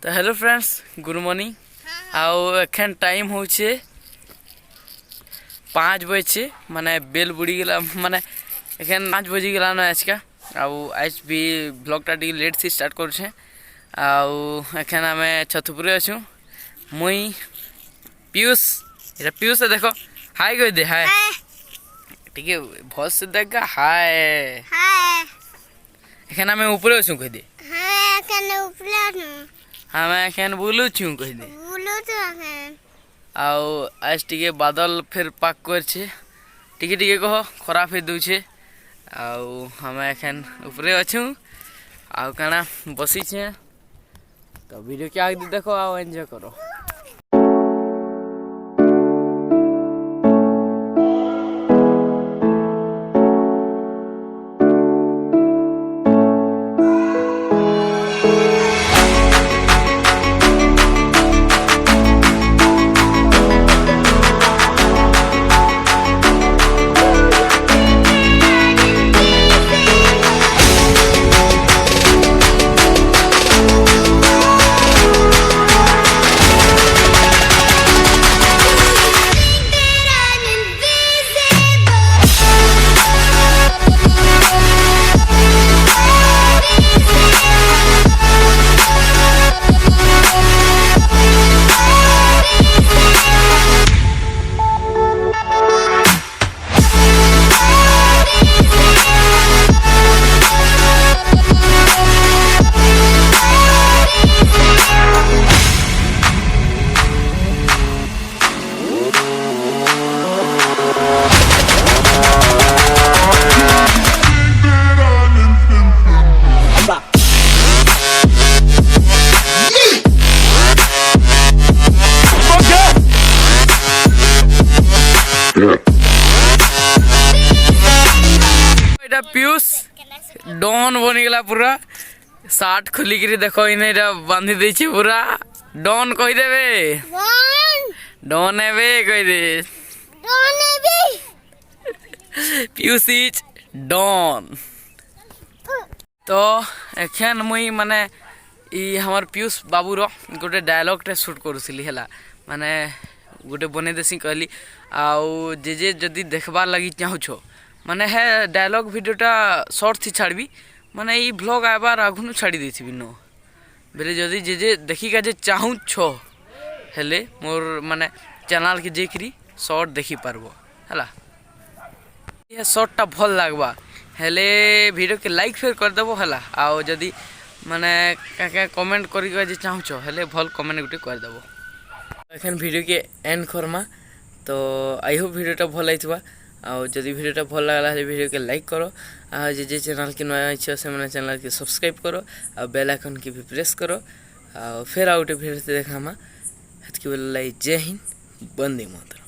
तो hello friends good morning आओ एखन टाइम हो 5 बजे माने बेल बुड़ी गला माने एखन 5 बजे गला न आज का आज भी ब्लॉगटा टी लेट से स्टार्ट कर छे एखन आमे छतुपुरे अछु मुई पीयूष एटा पीयूष देखो हाय कह दे हाय ठीक है बहुत से देखा हाय एखन आमे ऊपर अछु कह दे हाँ मैं एखन बुलू छू कह दे आज टिके बादल फिर पाक कर टिके टिके कह खराब हो दूचे आम एखन ऊपर अच्छू आना बसी तो वीडियो के आगे देखो आओ एंजॉय करो। पीयूष डॉन बनीगला पूरा सार्ट खोलिक देख इन बांधी दे पूरा डॉन कहीदेवे डॉन एवे कहीदे पीयूष इज डॉन। तो एखन मुई माने हमार पीयूष बाबूर गोटे डायलॉग टे शूट करूली है माने गोटे बने देसी कहली आउ जे जदि देखबार लगी चाहूछ माने है डायलॉग वीडियोटा शॉर्ट थी छाड़बी माने ई ब्लॉग आबार आगुनु छाड़ी देथिबि नो बेले जदि जे देखिका जे चाहू छो हेले मोर माने चैनल के जेकरी शॉर्ट देखि पारबो हला ये शॉर्टटा भल लागबा हेले वीडियो के लाइक फेर कर देबो हला आउ जदि माने का कमेंट करि जे चाहू छो हेले भल कमेंट गुटे कर देबो। एखन वीडियो के एंड करमा तो आई होप वीडियोटा भल आइतबा जदि वीडियोटा भल लगला वीडियो के लाइक करो जे चैनल के नया अच्छे से मैंने चैनल के सब्सक्राइब करो बेल आइकन की भी प्रेस करो फिर आउटे वीडियो देखा हेतकी बोल जय हिंद वंदे मातरम।